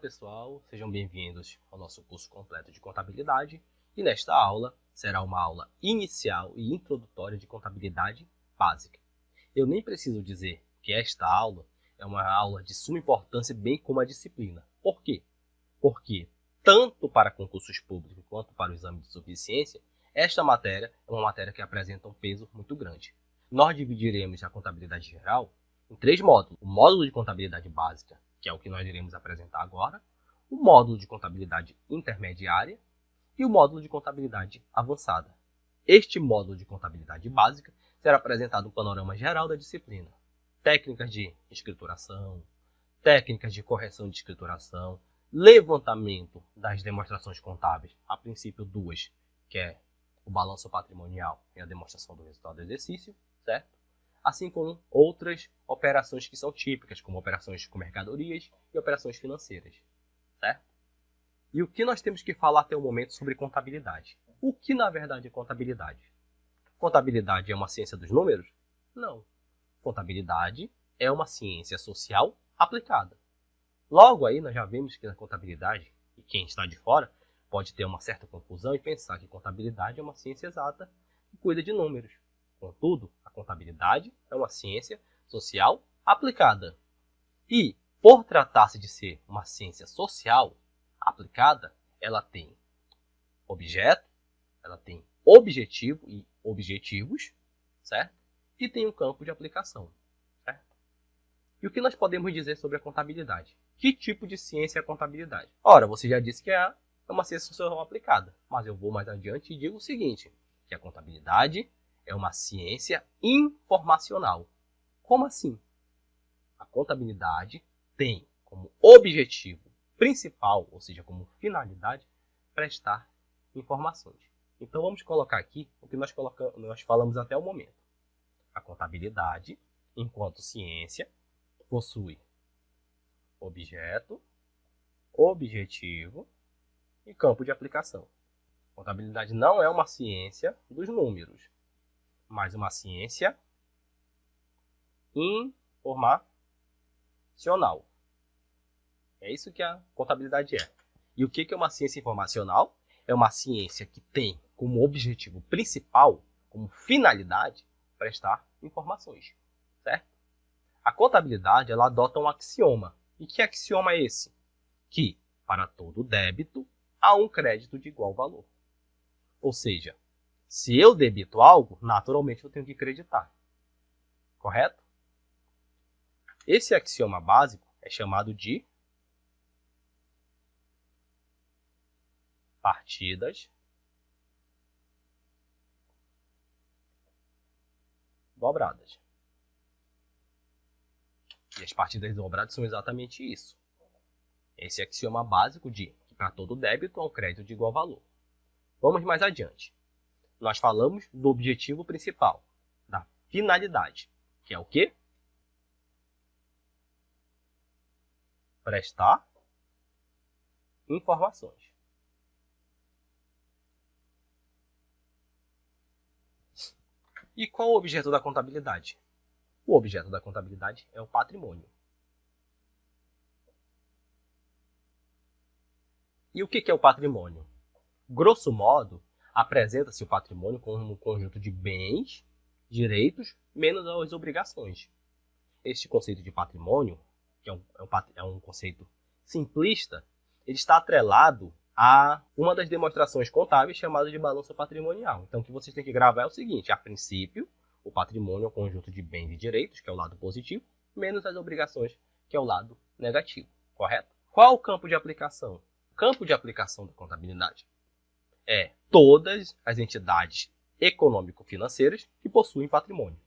pessoal, sejam bem-vindos ao nosso curso completo de contabilidade e nesta aula será uma aula inicial e introdutória de contabilidade básica. Eu nem preciso dizer que esta aula é uma aula de suma importância, bem como a disciplina. Por quê? Porque tanto para concursos públicos quanto para o exame de suficiência, esta matéria é uma matéria que apresenta um peso muito grande. Nós dividiremos a contabilidade geral em 3 módulos. O módulo de contabilidade básica, que é o que nós iremos apresentar agora, o módulo de contabilidade intermediária e o módulo de contabilidade avançada. Este módulo de contabilidade básica será apresentado um panorama geral da disciplina. Técnicas de escrituração, técnicas de correção de escrituração, levantamento das demonstrações contábeis, a princípio 2, que é o balanço patrimonial e a demonstração do resultado do exercício, certo? Assim como outras operações que são típicas, como operações com mercadorias e operações financeiras, certo? E o que nós temos que falar até o momento sobre contabilidade? O que na verdade é contabilidade? Contabilidade é uma ciência dos números? Não. Contabilidade é uma ciência social aplicada. Logo aí nós já vemos que na contabilidade, e quem está de fora pode ter uma certa confusão e pensar que contabilidade é uma ciência exata que cuida de números. Contudo, a contabilidade é uma ciência social aplicada. E, por tratar-se de ser uma ciência social aplicada, ela tem objeto, ela tem objetivo e objetivos, certo? E tem um campo de aplicação, certo? E o que nós podemos dizer sobre a contabilidade? Que tipo de ciência é a contabilidade? Ora, você já disse que é uma ciência social aplicada, mas eu vou mais adiante e digo o seguinte, que a contabilidade é uma ciência informacional. Como assim? A contabilidade tem como objetivo principal, ou seja, como finalidade, prestar informações. Então vamos colocar aqui o que nós falamos até o momento. A contabilidade, enquanto ciência, possui objeto, objetivo e campo de aplicação. A contabilidade não é uma ciência dos números, mas uma ciência informacional. É isso que a contabilidade é. E o que é uma ciência informacional? É uma ciência que tem como objetivo principal, como finalidade, prestar informações, certo? A contabilidade ela adota um axioma. E que axioma é esse? Que, para todo débito, há um crédito de igual valor. Ou seja, se eu debito algo, naturalmente eu tenho que creditar. Correto? Esse axioma básico é chamado de partidas dobradas. E as partidas dobradas são exatamente isso. Esse axioma básico de que para todo débito há um crédito de igual valor. Vamos mais adiante. Nós falamos do objetivo principal, da finalidade, que é o quê? Prestar informações. E qual o objeto da contabilidade? O objeto da contabilidade é o patrimônio. E o que é o patrimônio? Grosso modo, apresenta-se o patrimônio como um conjunto de bens, direitos, menos as obrigações. Este conceito de patrimônio, que é um conceito simplista, ele está atrelado a uma das demonstrações contábeis chamada de balança patrimonial. Então, o que vocês têm que gravar é o seguinte: a princípio, o patrimônio é um conjunto de bens e direitos, que é o lado positivo, menos as obrigações, que é o lado negativo. Correto? Qual o campo de aplicação? O campo de aplicação da contabilidade é todas as entidades econômico-financeiras que possuem patrimônio.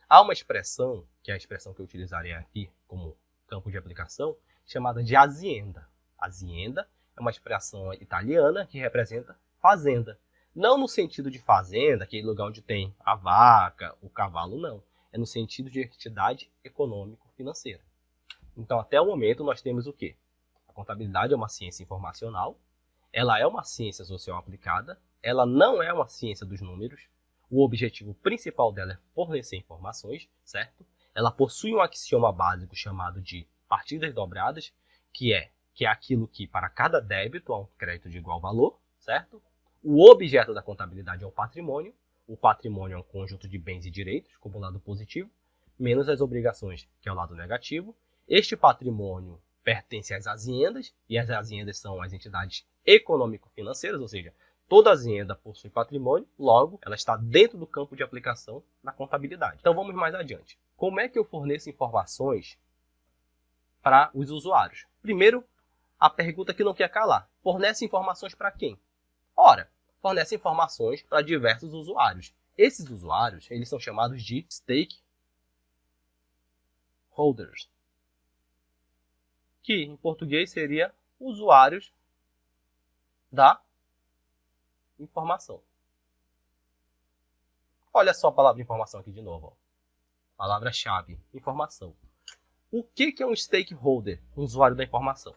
Há uma expressão, que é a expressão que eu utilizarei aqui como campo de aplicação, chamada de azienda. Azienda é uma expressão italiana que representa fazenda. Não no sentido de fazenda, aquele lugar onde tem a vaca, o cavalo, não. É no sentido de entidade econômico-financeira. Então, até o momento, nós temos o quê? A contabilidade é uma ciência informacional, ela é uma ciência social aplicada, ela não é uma ciência dos números, o objetivo principal dela é fornecer informações, certo? Ela possui um axioma básico chamado de partidas dobradas, que é que é aquilo que, para cada débito, há um crédito de igual valor, certo? O objeto da contabilidade é o patrimônio. O patrimônio é um conjunto de bens e direitos, como o lado positivo, menos as obrigações, que é o lado negativo. Este patrimônio pertence às aziendas, e as aziendas são as entidades econômico-financeiras, ou seja, toda azienda possui patrimônio, logo, ela está dentro do campo de aplicação na contabilidade. Então, vamos mais adiante. Como é que eu forneço informações para os usuários? Primeiro, a pergunta que não quer calar. Fornece informações para quem? Ora, fornece informações para diversos usuários. Esses usuários, eles são chamados de stakeholders, que em português seria usuários da informação. Olha só a palavra informação aqui de novo. Ó. Palavra-chave, informação. O que é um stakeholder, um usuário da informação?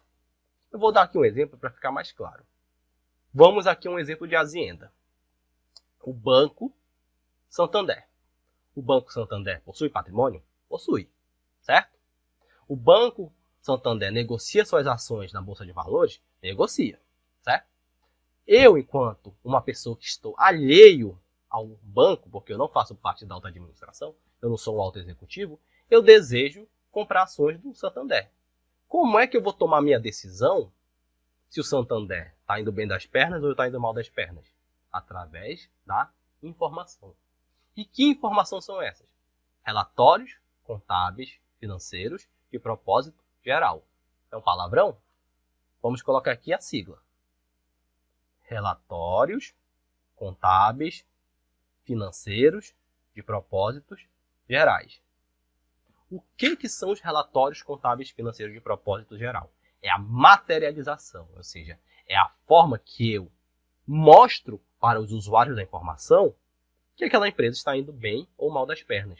Eu vou dar aqui um exemplo para ficar mais claro. Vamos aqui a um exemplo de azienda. O Banco Santander. O Banco Santander possui patrimônio? Possui, certo? O Banco Santander negocia suas ações na Bolsa de Valores? Negocia, certo? Eu, enquanto uma pessoa que estou alheio ao banco, porque eu não faço parte da alta administração, eu não sou um alto executivo, eu desejo comprar ações do Santander. Como é que eu vou tomar minha decisão se o Santander está indo bem das pernas ou está indo mal das pernas? Através da informação. E que informação são essas? Relatórios contábeis, financeiros de propósito geral. É um palavrão? Vamos colocar aqui a sigla. Relatórios contábeis, financeiros de propósitos gerais. O que são os relatórios contábeis financeiros de propósito geral? É a materialização, ou seja, é a forma que eu mostro para os usuários da informação que aquela empresa está indo bem ou mal das pernas.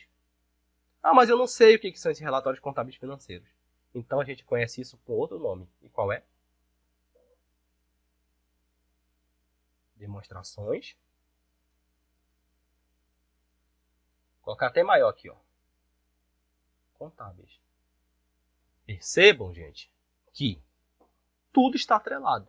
Ah, mas eu não sei o que são esses relatórios contábeis financeiros. Então a gente conhece isso com outro nome. E qual é? Demonstrações. Vou colocar até maior aqui, ó. Contábeis. Percebam, gente, que tudo está atrelado.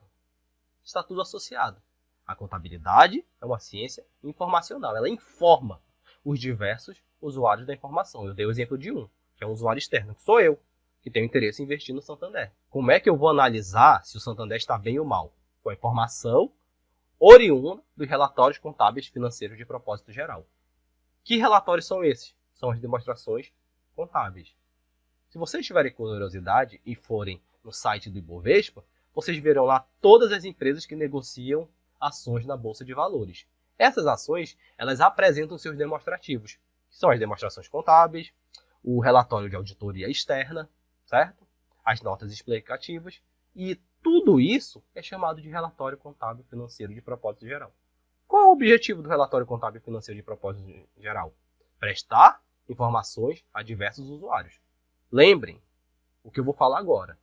Está tudo associado. A contabilidade é uma ciência informacional. Ela informa os diversos usuários da informação. Eu dei o exemplo de um, que é um usuário externo, que sou eu, que tenho interesse em investir no Santander. Como é que eu vou analisar se o Santander está bem ou mal? Com a informação oriunda dos relatórios contábeis financeiros de propósito geral. Que relatórios são esses? São as demonstrações contábeis. Se vocês tiverem curiosidade e forem no site do Ibovespa, vocês verão lá todas as empresas que negociam ações na Bolsa de Valores. Essas ações, elas apresentam seus demonstrativos, que são as demonstrações contábeis, o relatório de auditoria externa, certo? As notas explicativas, e tudo isso é chamado de relatório contábil financeiro de propósito geral. Qual é o objetivo do relatório contábil financeiro de propósito geral? Prestar informações a diversos usuários. Lembrem o que eu vou falar agora.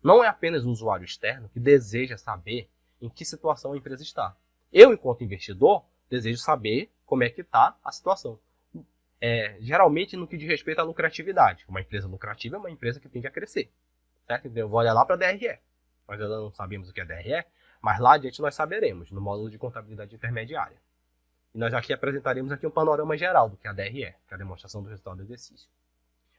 Não é apenas o usuário externo que deseja saber em que situação a empresa está. Eu, enquanto investidor, desejo saber como é que está a situação. Geralmente no que diz respeito à lucratividade. Uma empresa lucrativa é uma empresa que tende a crescer. Certo? Então eu vou olhar lá para a DRE. Nós ainda não sabemos o que é DRE, mas lá adiante nós saberemos, no módulo de contabilidade intermediária. E nós aqui apresentaremos aqui um panorama geral do que é a DRE, que é a demonstração do resultado do exercício.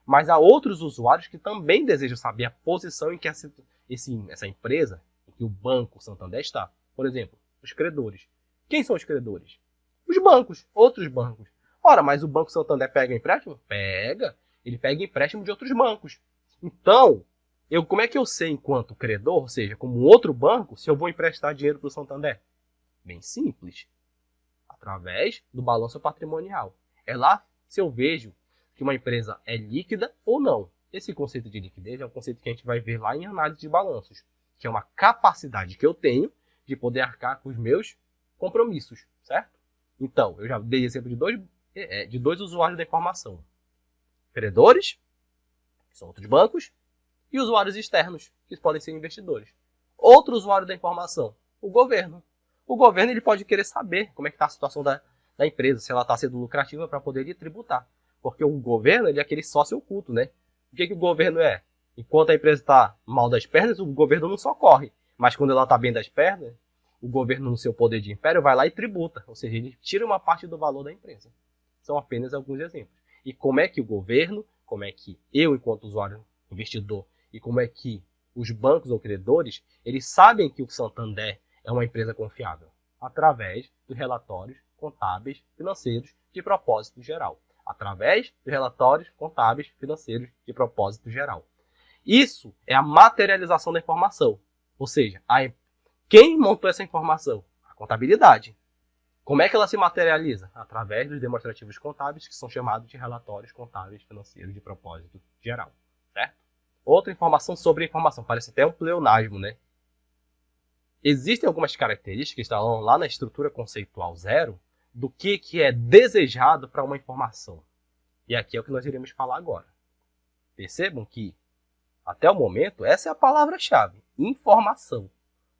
Mas há outros usuários que também desejam saber a posição em que essa empresa, em que o Banco Santander está. Por exemplo, os credores. Quem são os credores? Os bancos, outros bancos. Ora, mas o Banco Santander pega empréstimo? Pega. Ele pega empréstimo de outros bancos. Então, como é que eu sei, enquanto credor, ou seja, como outro banco, se eu vou emprestar dinheiro para o Santander? Bem simples. Através do balanço patrimonial. É lá se eu vejo que uma empresa é líquida ou não. Esse conceito de liquidez é um conceito que a gente vai ver lá em análise de balanços, que é uma capacidade que eu tenho de poder arcar com os meus compromissos, certo? Então, eu já dei exemplo de dois usuários da informação. Credores, que são outros bancos, e usuários externos, que podem ser investidores. Outro usuário da informação, o governo. O governo ele pode querer saber como é que está a situação da empresa, se ela está sendo lucrativa para poder ir tributar. Porque o governo ele é aquele sócio oculto, né? O que o governo é? Enquanto a empresa está mal das pernas, o governo não socorre. Mas quando ela está bem das pernas, o governo, no seu poder de império, vai lá e tributa. Ou seja, ele tira uma parte do valor da empresa. São apenas alguns exemplos. E como é que o governo, como é que eu, enquanto usuário, investidor, e como é que os bancos ou credores, eles sabem que o Santander é uma empresa confiável? Através dos relatórios contábeis financeiros de propósito geral. Através dos relatórios contábeis financeiros de propósito geral. Isso é a materialização da informação. Ou seja, quem montou essa informação? A contabilidade. Como é que ela se materializa? Através dos demonstrativos contábeis, que são chamados de relatórios contábeis financeiros de propósito geral. Certo? Outra informação sobre a informação. Parece até um pleonasmo, né? Existem algumas características que estão lá na estrutura conceitual 0 do que é desejado para uma informação. E aqui é o que nós iremos falar agora. Percebam que, até o momento, essa é a palavra-chave. Informação.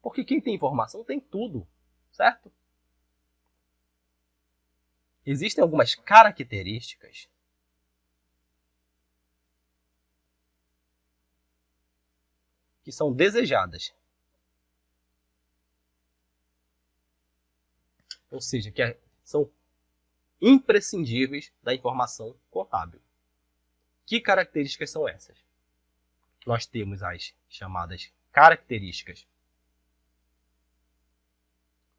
Porque quem tem informação tem tudo. Certo? Existem algumas características que são desejadas. Ou seja, que são imprescindíveis da informação contábil. Que características são essas? Nós temos as chamadas características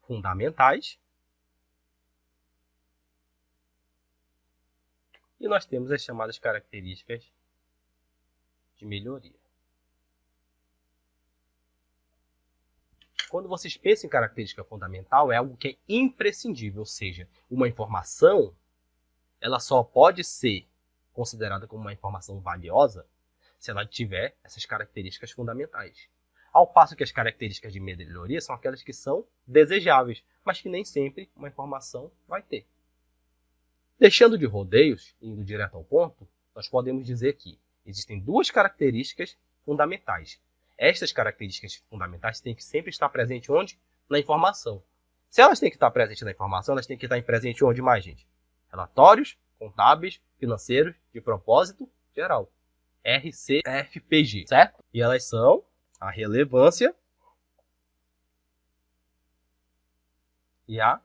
fundamentais e nós temos as chamadas características de melhoria. Quando vocês pensam em característica fundamental, é algo que é imprescindível, ou seja, uma informação ela só pode ser considerada como uma informação valiosa se ela tiver essas características fundamentais. Ao passo que as características de melhoria são aquelas que são desejáveis, mas que nem sempre uma informação vai ter. Deixando de rodeios, indo direto ao ponto, nós podemos dizer que existem duas características fundamentais. Estas características fundamentais têm que sempre estar presentes onde? Na informação. Se elas têm que estar presentes na informação, elas têm que estar presentes onde mais, gente? Relatórios contábeis financeiros de propósito geral. RCFPG, certo? E elas são a relevância e a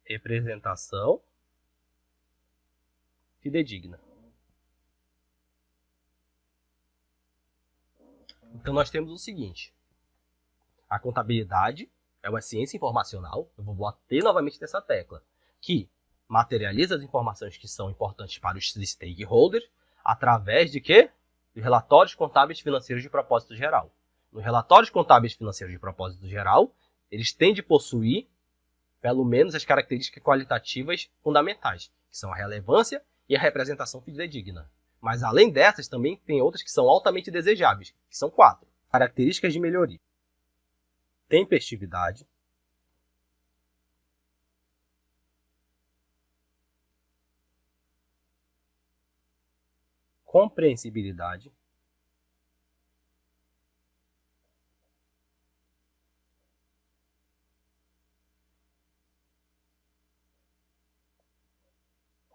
representação fidedigna. Então nós temos o seguinte: a contabilidade é uma ciência informacional, eu vou bater novamente nessa tecla, que materializa as informações que são importantes para os stakeholders através de quê? De relatórios contábeis financeiros de propósito geral. Nos relatórios contábeis financeiros de propósito geral, eles têm de possuir pelo menos as características qualitativas fundamentais, que são a relevância e a representação fidedigna. Mas além dessas, também tem outras que são altamente desejáveis, que são 4. Características de melhoria: tempestividade, compreensibilidade,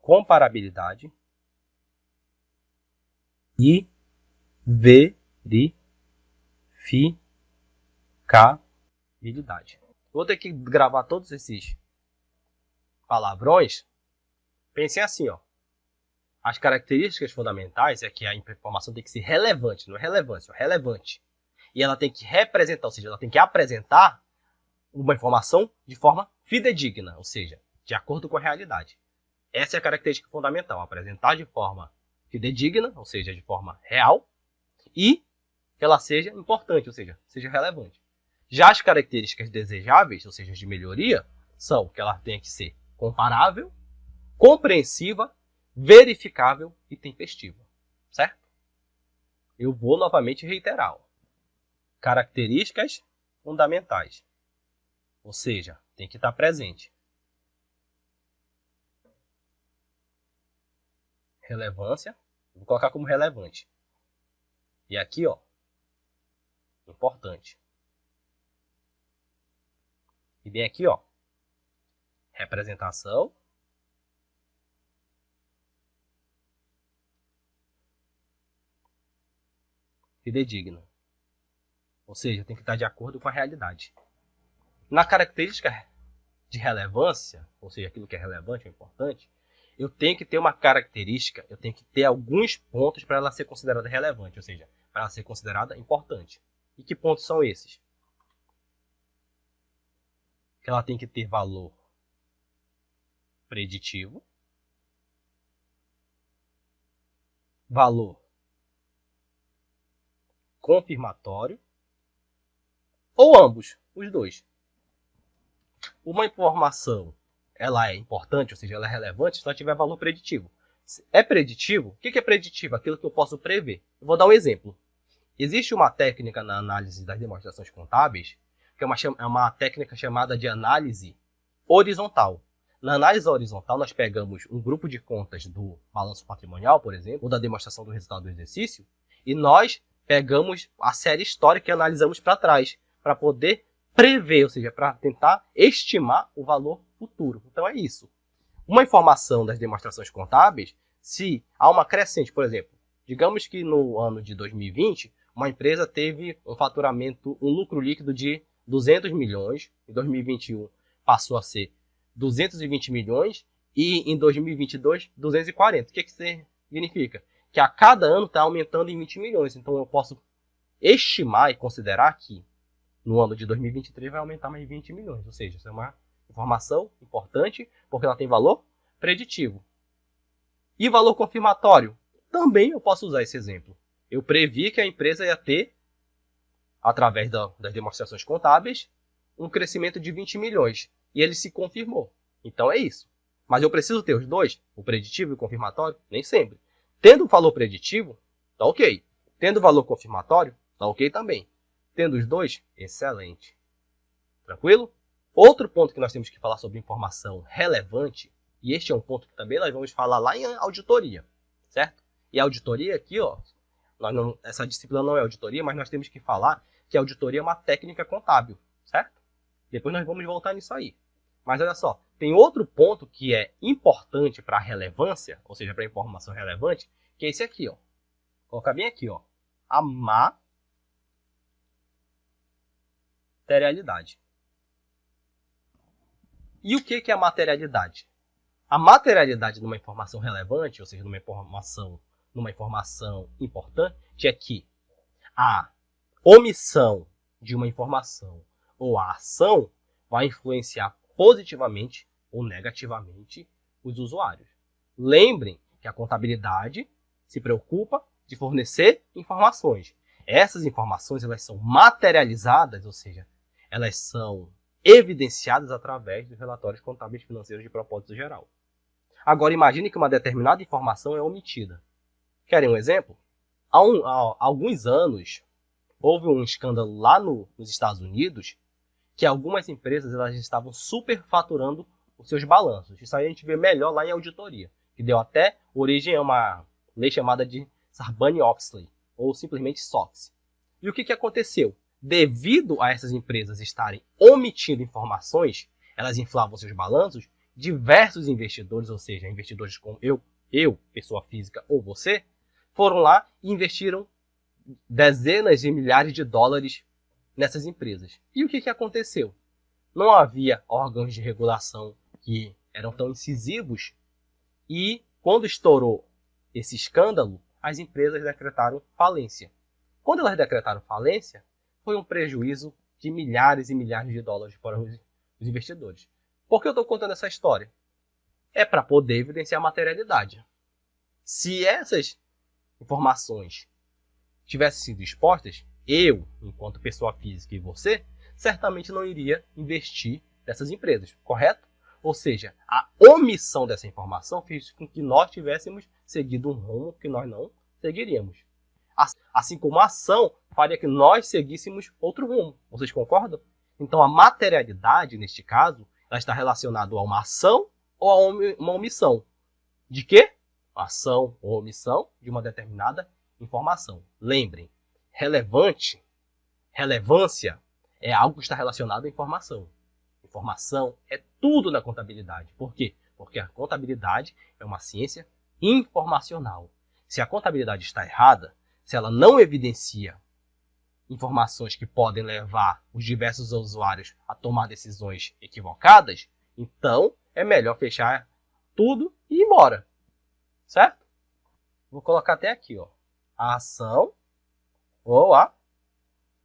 comparabilidade e verificabilidade. Vou ter que gravar todos esses palavrões. Pensem assim, ó. As características fundamentais é que a informação tem que ser relevante, não é relevância, é relevante. E ela tem que representar, ou seja, ela tem que apresentar uma informação de forma fidedigna, ou seja, de acordo com a realidade. Essa é a característica fundamental, apresentar de forma fidedigna, ou seja, de forma real, e que ela seja importante, ou seja, seja relevante. Já as características desejáveis, ou seja, de melhoria, são que ela tenha que ser comparável, compreensiva, verificável e tempestiva, certo? Eu vou novamente reiterar. Características fundamentais, ou seja, tem que estar presente. Relevância, vou colocar como relevante. E aqui, ó, importante. E bem aqui, ó, representação fidedigna. Ou seja, tem que estar de acordo com a realidade. Na característica de relevância, ou seja, aquilo que é relevante, é importante, eu tenho que ter uma característica, eu tenho que ter alguns pontos para ela ser considerada relevante, ou seja, para ela ser considerada importante. E que pontos são esses? Que ela tem que ter valor preditivo, valor confirmatório, ou ambos, os dois. Uma informação ela é importante, ou seja, ela é relevante se ela tiver valor preditivo. É preditivo? O que é preditivo? Aquilo que eu posso prever. Eu vou dar um exemplo. Existe uma técnica na análise das demonstrações contábeis, que é uma técnica chamada de análise horizontal. Na análise horizontal, nós pegamos um grupo de contas do balanço patrimonial, por exemplo, ou da demonstração do resultado do exercício, e nós pegamos a série histórica e analisamos para trás, para poder prever, ou seja, para tentar estimar o valor futuro. Então é isso. Uma informação das demonstrações contábeis, se há uma crescente, por exemplo, digamos que no ano de 2020, uma empresa teve um faturamento, um lucro líquido de 200 milhões, em 2021 passou a ser 220 milhões e em 2022, 240. O que significa? Que a cada ano está aumentando em 20 milhões. Então eu posso estimar e considerar que no ano de 2023 vai aumentar mais 20 milhões. Ou seja, isso é uma informação importante porque ela tem valor preditivo. E valor confirmatório? Também eu posso usar esse exemplo. Eu previ que a empresa ia ter, através das demonstrações contábeis, um crescimento de 20 milhões. E ele se confirmou. Então é isso. Mas eu preciso ter os dois, o preditivo e o confirmatório? Nem sempre. Tendo o valor preditivo, tá ok. Tendo o valor confirmatório, tá ok também. Tendo os dois, excelente. Tranquilo? Outro ponto que nós temos que falar sobre informação relevante, e este é um ponto que também nós vamos falar lá em auditoria, certo? E a auditoria aqui, ó, essa disciplina não é auditoria, mas nós temos que falar que a auditoria é uma técnica contábil, certo? Depois nós vamos voltar nisso aí. Mas olha só, tem outro ponto que é importante para a relevância, ou seja, para a informação relevante, que é esse aqui, ó. Vou colocar bem aqui, ó. A materialidade. E o que é a materialidade? A materialidade numa informação relevante, ou seja, numa informação importante, é que a omissão de uma informação ou a ação vai influenciar positivamente ou negativamente os usuários. Lembrem que a contabilidade se preocupa de fornecer informações. Essas informações elas são materializadas, ou seja, elas são evidenciadas através dos relatórios contábeis financeiros de propósito geral. Agora imagine que uma determinada informação é omitida. Querem um exemplo? Há alguns anos, houve um escândalo lá nos Estados Unidos que algumas empresas elas estavam superfaturando os seus balanços. Isso aí a gente vê melhor lá em auditoria, que deu até origem a uma lei chamada de Sarbanes-Oxley, ou simplesmente SOX. E o que aconteceu? Devido a essas empresas estarem omitindo informações, elas inflavam seus balanços, diversos investidores, ou seja, investidores como eu, pessoa física, ou você, foram lá e investiram dezenas de milhares de dólares nessas empresas. E o que aconteceu? Não havia órgãos de regulação que eram tão incisivos e quando estourou esse escândalo, as empresas decretaram falência. Quando elas decretaram falência, foi um prejuízo de milhares e milhares de dólares para os investidores. Por que eu estou contando essa história? É para poder evidenciar a materialidade. Se essas informações tivessem sido expostas, eu, enquanto pessoa física e você, certamente não iria investir nessas empresas, correto? Ou seja, a omissão dessa informação fez com que nós tivéssemos seguido um rumo que nós não seguiríamos. Assim como a ação faria que nós seguíssemos outro rumo. Vocês concordam? Então a materialidade, neste caso, ela está relacionada a uma ação ou a uma omissão. De quê? Ação ou omissão de uma determinada informação. Lembrem, relevância é algo que está relacionado à informação. Informação é tudo na contabilidade. Por quê? Porque a contabilidade é uma ciência informacional. Se a contabilidade está errada, se ela não evidencia informações que podem levar os diversos usuários a tomar decisões equivocadas, então é melhor fechar tudo e ir embora, certo? Vou colocar até aqui, ó, a ação ou a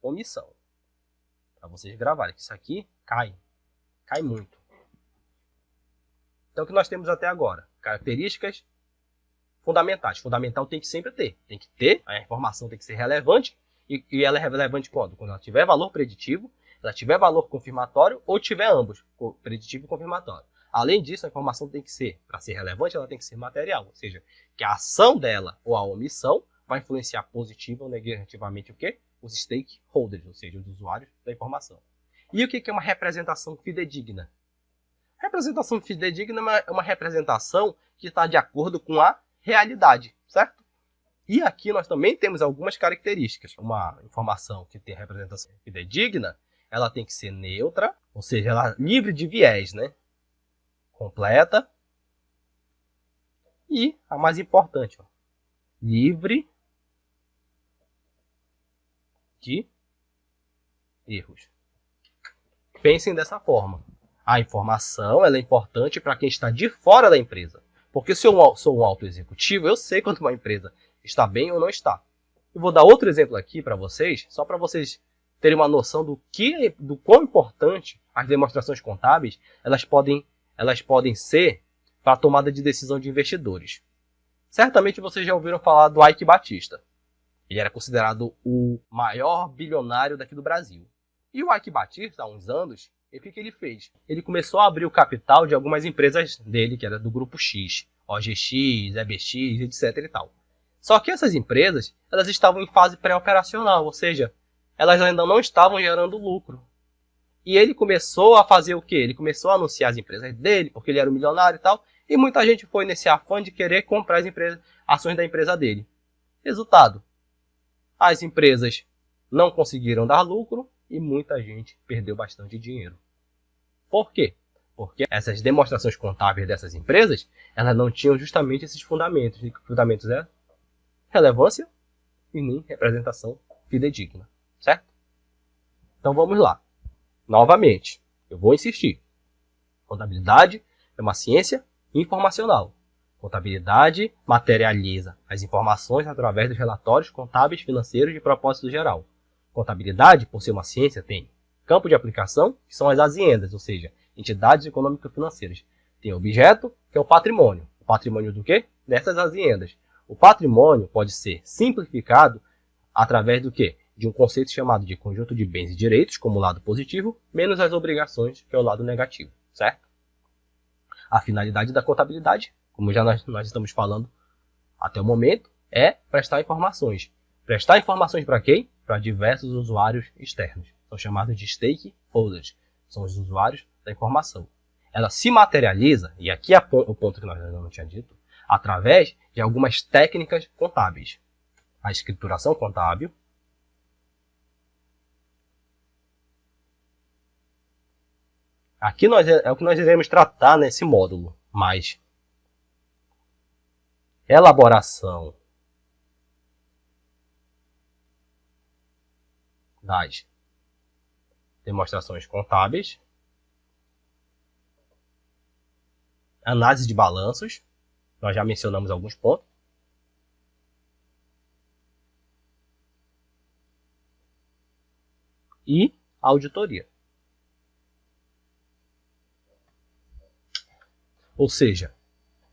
omissão, para vocês gravarem, que isso aqui cai muito. Então, o que nós temos até agora? Características fundamentais. Fundamental tem que sempre ter. Tem que ter, a informação tem que ser relevante. E ela é relevante quando? Quando ela tiver valor preditivo, ela tiver valor confirmatório ou tiver ambos, preditivo e confirmatório. Além disso, a informação tem que ser, para ser relevante, ela tem que ser material. Ou seja, que a ação dela ou a omissão vai influenciar positiva ou negativamente o quê? Os stakeholders, ou seja, os usuários da informação. E o que é uma representação fidedigna? Representação fidedigna é uma representação que está de acordo com a realidade, certo? E aqui nós também temos algumas características. Uma informação que tem representação fidedigna, ela tem que ser neutra, ou seja, ela é livre de viés, né? Completa. E a mais importante, ó, livre de erros. Pensem dessa forma. A informação ela é importante para quem está de fora da empresa. Porque se eu sou um auto-executivo, eu sei quando uma empresa está bem ou não está. Eu vou dar outro exemplo aqui para vocês, só para vocês terem uma noção do quão importante as demonstrações contábeis elas podem ser para a tomada de decisão de investidores. Certamente vocês já ouviram falar do Eike Batista. Ele era considerado o maior bilionário daqui do Brasil. E o Eike Batista, há uns anos, o que ele fez? Ele começou a abrir o capital de algumas empresas dele, que era do grupo X, OGX, EBX, etc. e tal. Só que essas empresas, elas estavam em fase pré-operacional, ou seja, elas ainda não estavam gerando lucro. E ele começou a fazer o quê? Ele começou a anunciar as empresas dele, porque ele era um milionário e tal, e muita gente foi nesse afã de querer comprar ações da empresa dele. Resultado, as empresas não conseguiram dar lucro e muita gente perdeu bastante dinheiro. Por quê? Porque essas demonstrações contábeis dessas empresas, elas não tinham justamente esses fundamentos. E que fundamentos é relevância e nem representação fidedigna, certo? Então vamos lá. Novamente, eu vou insistir. Contabilidade é uma ciência informacional. Contabilidade materializa as informações através dos relatórios contábeis financeiros de propósito geral. Contabilidade, por ser uma ciência, tem campo de aplicação, que são as aziendas, ou seja, entidades econômico-financeiras. Tem objeto, que é o patrimônio. O patrimônio do quê? Dessas aziendas. O patrimônio pode ser simplificado através do quê? De um conceito chamado de conjunto de bens e direitos, como o lado positivo, menos as obrigações, que é o lado negativo, certo? A finalidade da contabilidade, como já nós estamos falando até o momento, é prestar informações. Prestar informações para quem? Para diversos usuários externos. São chamados de stakeholders. São os usuários da informação. Ela se materializa, e aqui é o ponto que nós ainda não tínhamos dito, através de algumas técnicas contábeis. A escrituração contábil, aqui é o que nós iremos tratar nesse módulo, mas elaboração das demonstrações contábeis, análise de balanços, nós já mencionamos alguns pontos, e auditoria. Ou seja,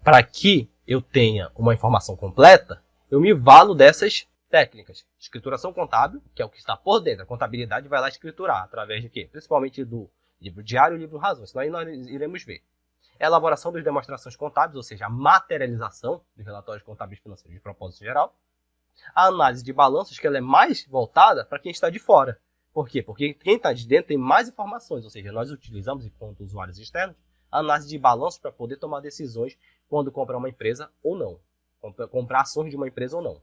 para que eu tenha uma informação completa, eu me valo dessas técnicas. Escrituração contábil, que é o que está por dentro. A contabilidade vai lá escriturar, através de quê? Principalmente do livro diário e livro razões. Senão aí nós iremos ver. Elaboração das demonstrações contábeis, ou seja, a materialização dos relatórios contábeis financeiros de propósito geral. A análise de balanços, que ela é mais voltada para quem está de fora. Por quê? Porque quem está de dentro tem mais informações, ou seja, nós utilizamos, enquanto usuários externos, a análise de balanços para poder tomar decisões quando comprar uma empresa ou não. Comprar ações de uma empresa ou não.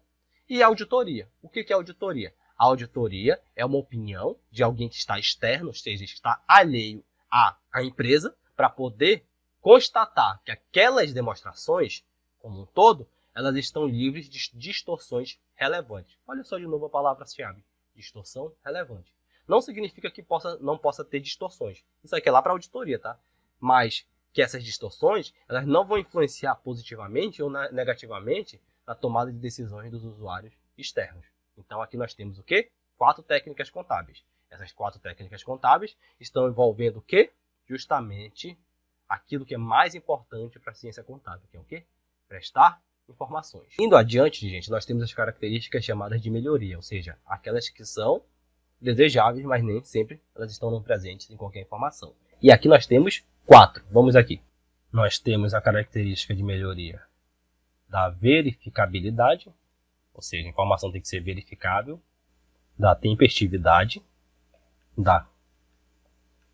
E a auditoria. O que é auditoria? A auditoria é uma opinião de alguém que está externo, ou seja, está alheio à empresa, para poder constatar que aquelas demonstrações, como um todo, elas estão livres de distorções relevantes. Olha só de novo a palavra-chave, distorção relevante. Não significa que não possa ter distorções. Isso aqui é lá para a auditoria, tá? Mas que essas distorções elas não vão influenciar positivamente ou negativamente na tomada de decisões dos usuários externos. Então aqui nós temos o quê? 4 técnicas contábeis. Essas 4 técnicas contábeis estão envolvendo o quê? Justamente aquilo que é mais importante para a ciência contábil, que é o quê? Prestar informações. Indo adiante, gente, nós temos as características chamadas de melhoria, ou seja, aquelas que são desejáveis, mas nem sempre elas estão presentes em qualquer informação. E aqui nós temos 4. Vamos aqui. Nós temos a característica de melhoria da verificabilidade, ou seja, a informação tem que ser verificável, da tempestividade, da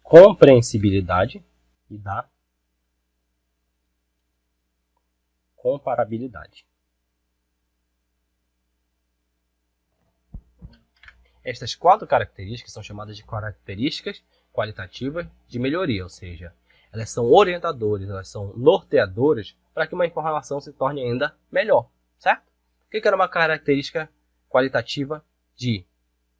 compreensibilidade e da comparabilidade. Estas 4 características são chamadas de características qualitativas de melhoria, ou seja, elas são orientadoras, elas são norteadoras para que uma informação se torne ainda melhor, certo? O que era uma característica qualitativa de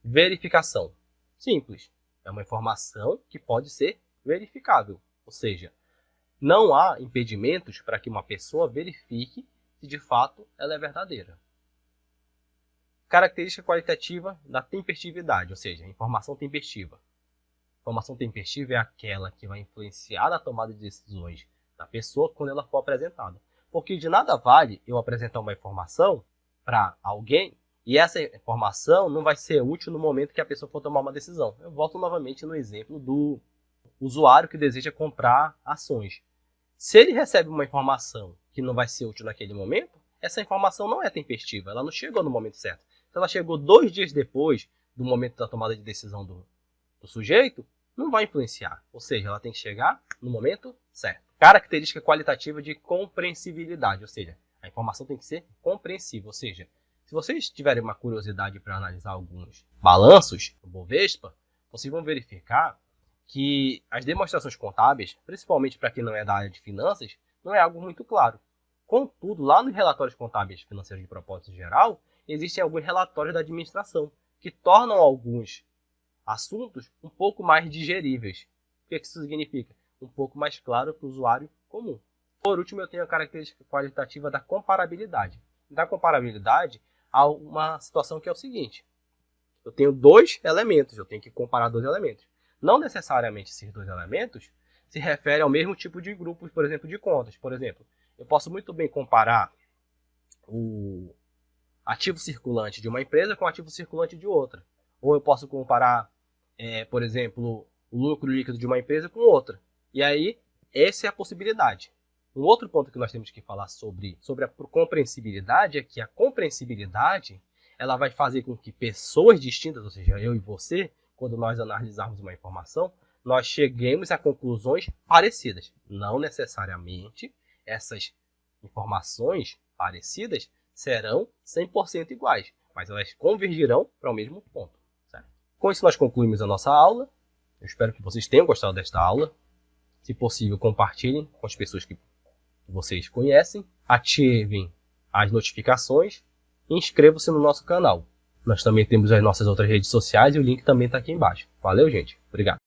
verificação? Simples, é uma informação que pode ser verificável, ou seja, não há impedimentos para que uma pessoa verifique se de fato ela é verdadeira. Característica qualitativa da tempestividade, ou seja, informação tempestiva. Informação tempestiva é aquela que vai influenciar na tomada de decisões da pessoa quando ela for apresentada. Porque de nada vale eu apresentar uma informação para alguém e essa informação não vai ser útil no momento que a pessoa for tomar uma decisão. Eu volto novamente no exemplo do usuário que deseja comprar ações. Se ele recebe uma informação que não vai ser útil naquele momento, essa informação não é tempestiva, ela não chegou no momento certo. Se ela chegou 2 dias depois do momento da tomada de decisão do sujeito, não vai influenciar. Ou seja, ela tem que chegar no momento certo. Característica qualitativa de compreensibilidade, ou seja, a informação tem que ser compreensível. Ou seja, se vocês tiverem uma curiosidade para analisar alguns balanços do Bovespa, vocês vão verificar que as demonstrações contábeis, principalmente para quem não é da área de finanças, não é algo muito claro. Contudo, lá nos relatórios contábeis financeiros de propósito geral, existem alguns relatórios da administração que tornam alguns assuntos um pouco mais digeríveis. O que isso significa? Um pouco mais claro para o usuário comum. Por último, eu tenho a característica qualitativa da comparabilidade. Da comparabilidade, há uma situação que é o seguinte. Eu tenho 2 elementos, eu tenho que comparar 2 elementos. Não necessariamente esses 2 elementos se referem ao mesmo tipo de grupos, por exemplo, de contas. Por exemplo, eu posso muito bem comparar o ativo circulante de uma empresa com o ativo circulante de outra. Ou eu posso comparar, por exemplo, o lucro líquido de uma empresa com outra. E aí, essa é a possibilidade. Um outro ponto que nós temos que falar sobre a compreensibilidade é que a compreensibilidade ela vai fazer com que pessoas distintas, ou seja, eu e você, quando nós analisarmos uma informação, nós cheguemos a conclusões parecidas. Não necessariamente essas informações parecidas serão 100% iguais, mas elas convergirão para o mesmo ponto. Certo? Com isso nós concluímos a nossa aula. Eu espero que vocês tenham gostado desta aula. Se possível, compartilhem com as pessoas que vocês conhecem, ativem as notificações e inscrevam-se no nosso canal. Nós também temos as nossas outras redes sociais e o link também está aqui embaixo. Valeu, gente. Obrigado.